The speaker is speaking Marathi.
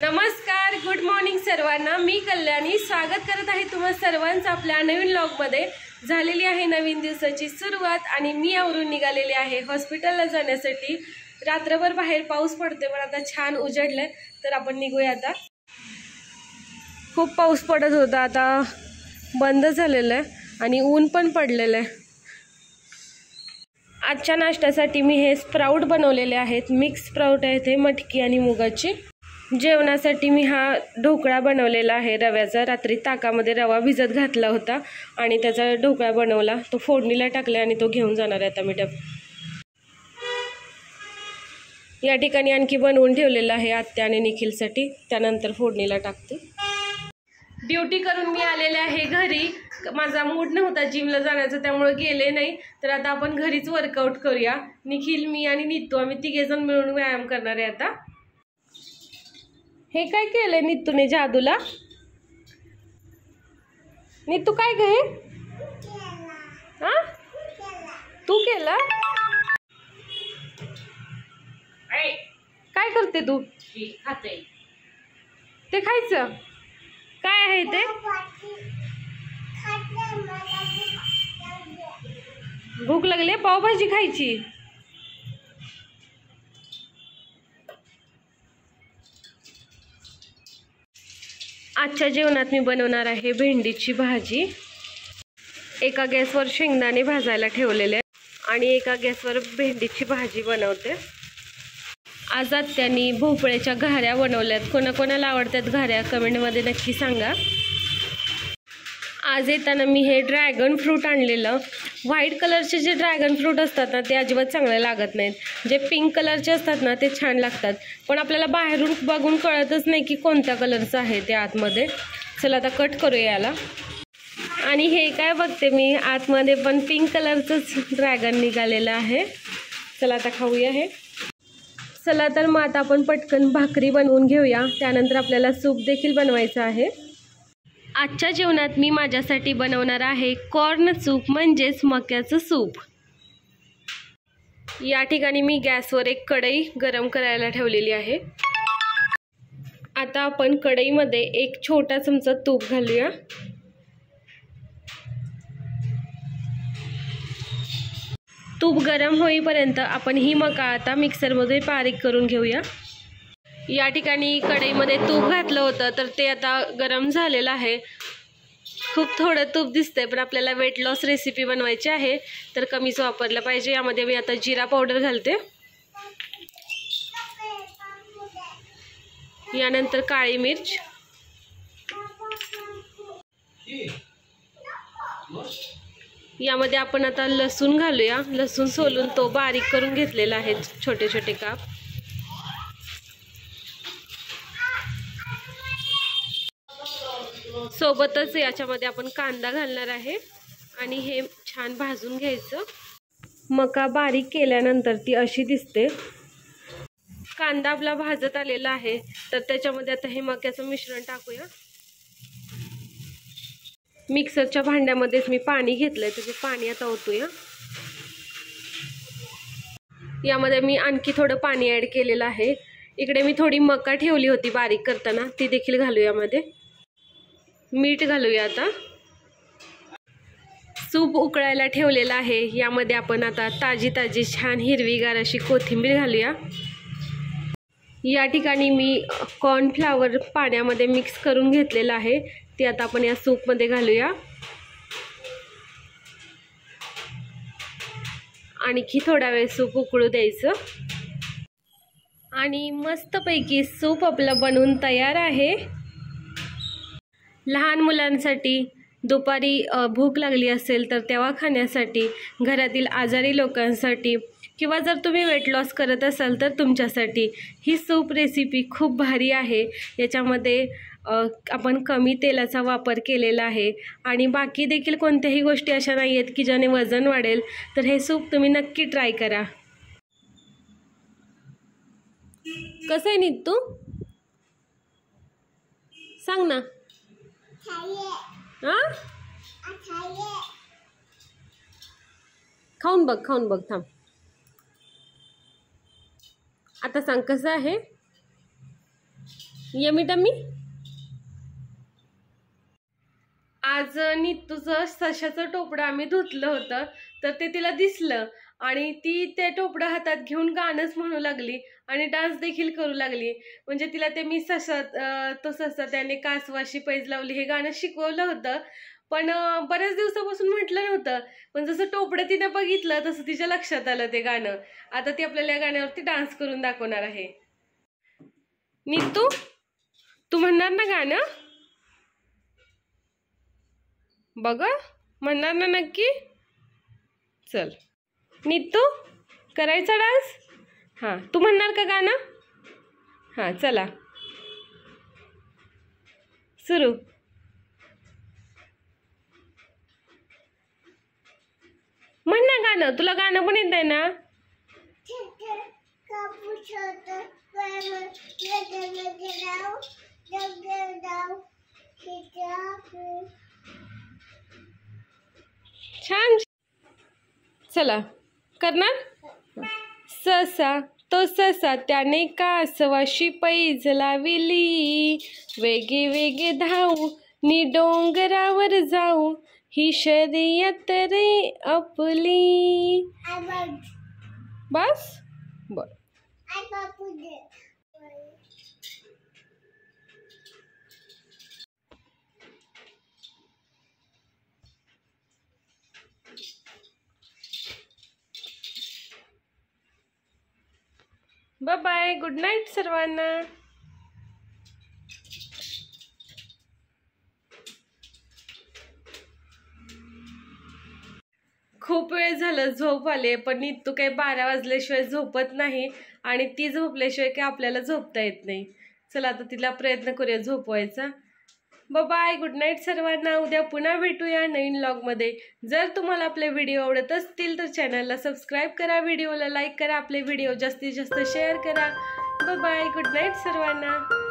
नमस्कार, गुड मॉर्निंग सर्वांना। मी कल्याणी स्वागत करत आहे तुम्हा सर्वांचं आपल्या नवीन व्लॉगमध्ये। झालेली आहे नवीन दिवसाची सुरुवात आणि मी आवरून निघालेले आहे हॉस्पिटलला जाण्यासाठी। रात्रभर बाहेर पाऊस पडतोय पण आता छान उजडलंय, तर आपण निघूया आता। खूप पाऊस पडत होता, आता बंद झालेला आहे आणि ऊन पण पडलेलं आहे। आजच्या नाश्त्यासाठी मी हे स्प्राउट बनवलेले आहेत। मिक्स स्प्राउट आहे ते, मटकी आणि मुगाची। जेवणासाठी मी हा ढोकळा बनवलेला आहे रव्याचा। रात्री ताकामध्ये रवा भिजत घातला होता आणि त्याचा ढोकळा बनवला, तो फोडणीला टाकला आणि तो घेऊन जाणार आहे आता मी या ठिकाणी। आणखी बनवून ठेवलेला आहे आत्या आणि निखिलसाठी, त्यानंतर फोडणीला टाकते। ड्युटी करून मी आलेले आहे घरी। माझा मूड नव्हता जिमला जाण्याचा, त्यामुळे गेले नाही। तर आता आपण घरीच वर्कआउट करूया। निखिल, मी आणि नीतू आम्ही तिघेजण मिळून व्यायाम करणार आहे आता। हे काय केलंय नीतूने जादूला? नीतू काय गे? हा, तू केला? काय करते तू? खाते। ते खायचं काय आहे ते? भूक लागली, पावभाजी खायची। आजच्या जेवणात मी बनवणार आहे भेंडीची भाजी। एका गॅसवर शेंगदाणे भाजायला ठेवलेले आणि एका गॅसवर भेंडीची भाजी बनवते। आज आत्यानी भोपळ्याच्या घाऱ्या बनवल्यात। कोणाकोणाला आवडतात घाऱ्या कमेंटमध्ये नक्की सांगा। आज येताना मी हे ड्रॅगन फ्रूट आणलेलं। व्हाईट कलरचे जे ड्रॅगन फ्रूट असतात ना, ते अजिबात चांगले लागत नाहीत। जे पिंक कलरचे असतात ना, ते छान लागतात। पण आपल्याला बाहेरून बघून कळतच नाही की कोणत्या कलरचं आहे ते आतमध्ये। चला आता कट करूया याला। आणि हे काय बघते मी, आतमध्ये पण पिंक कलरचंच ड्रॅगन निघालेलं आहे। चला आता खाऊया हे। चला तर मग आता आपण पटकन भाकरी बनवून घेऊया, त्यानंतर आपल्याला सूप देखील बनवायचं आहे। आजच्या जेवणात मी माझ्यासाठी बनवणार आहे कॉर्न सूप, म्हणजेच मक्याचं सूप। या ठिकाणी मी गॅसवर एक कढई गरम करायला ठेवलेली आहे। आता आपण कढईमध्ये एक छोटा चमचा तूप घालूया। तूप गरम होईपर्यंत आपण ही मका आता मिक्सरमध्ये बारीक करून घेऊया। या ठिकाणी कढईमध्ये तूप घातलं होतं, तर ते आता गरम झालेलं आहे। खूप थोडं तूप दिसतंय, पण आपल्याला वेट लॉस रेसिपी बनवायची आहे, तर कमीच वापरलं पाहिजे। यामध्ये मी आता जिरा पावडर घालते, यानंतर काळी मिर्च, यामध्ये आपण आता लसूण घालूया। लसूण सोलून तो बारीक करून घेतलेला आहे, छोटे छोटे काप। सोबतच याच्यामध्ये आपण कांदा घालणार आहे आणि हे छान भाजून घ्यायचं। मका बारीक केल्यानंतर ती अशी दिसते। कांदा आपला भाजत आलेला आहे, तर त्याच्यामध्ये आता हे मक्याचं मिश्रण टाकूया। मिक्सरच्या भांड्यामध्येच मी पाणी घेतलंय, त्याचे पाणी आता ओतूया। यामध्ये मी आणखी थोडं पाणी ऍड केलेलं आहे। इकडे मी थोडी मका ठेवली होती बारीक करताना, ती देखील घालूया यामध्ये। मीठ घालूया आता। सूप उकळायला ठेवलेला आहे, यामध्ये आपण आता ताजी ताजी छान हिरवीगार अशी कोथिंबीर घालूया। या ठिकाणी मी कॉर्नफ्लावर पाण्यामध्ये मिक्स करून घेतलेलं आहे, ते आता आपण या सूपमध्ये घालूया। आणखी थोडा वेळ सूप उकळू द्यायचं आणि मस्तपैकी सूप आपलं बनवून तयार आहे। लहान मुलांसाठी, दुपारी भूक लागली असेल तर तेव्हा खाण्यासाठी, घरातील आजारी लोकांसाठी, किंवा जर तुम्ही वेट लॉस करत असाल तर तुमच्यासाठी ही सूप रेसिपी खूप भारी आहे। याच्यामध्ये आपण कमी तेलाचा वापर केलेला आहे आणि बाकी देखील कोणत्याही गोष्टी अशा नाही आहेत की ज्याने वजन वाढेल। तर हे सूप तुम्ही नक्की ट्राय करा। कसं आहे नीतू, सांग ना। खाऊन बघ, खाऊन बघ, थांब। आता सांग कसं आहे। Yummy tummy. आज नीतूचं सशाचं टोपडं आम्ही धुतलं होतं, तर ते तिला दिसलं आणि ती ते टोपडं हातात घेऊन गाणंच म्हणू लागली आणि डान्स देखील करू लागली. म्हणजे तिला ते मी ससा तो ससा त्याने कासवाशी पैज लावली हे गाणं शिकवलं होतं, पण बऱ्याच दिवसापासून म्हटलं नव्हतं. पण जसं टोपडं तिने बघितलं तसं तिच्या लक्षात आलं ते गाणं. आता ती आपल्याला या गाण्यावरती डान्स करून दाखवणार आहे. नीतू, तू म्हणणार ना गाणं? बघ, म्हणणार ना नक्की? चल नीतू, करायचा डान्स? हां, तू म्हणणार का गाणं? हां, चला सुरू. म्हण ना गाणं, तुला गाणं पण येत आहे ना? छान. चला करणार. ससा तो ससा त्याने कासवाशी पैज लाविली, वेगे वेगे धावू नि डोंगरावर जाऊ, ही शर्यत रे आपली. बस बर. बाय बाय, गुड नाईट सर्वांना. खूप वेळ झालं झोप आले, पण नीतू काही 12 वाजल्याशिवाय झोपत नाही आणि ती झोपल्याशिवाय काही आपल्याला झोपता येत नाही. चला आता तिला प्रयत्न करूया झोपवायचा. बाय, गुड नाईट सर्वांना. उद्या पुन्हा भेटूया नवीन व्लॉगमध्ये. जर तुम्हाला आपले व्हिडिओ आवडत असतील तर चॅनलला सबस्क्राईब करा, व्हिडिओला लाईक करा, आपले व्हिडिओ जास्तीत जास्त शेअर करा. बाय, गुड नाईट सर्वांना.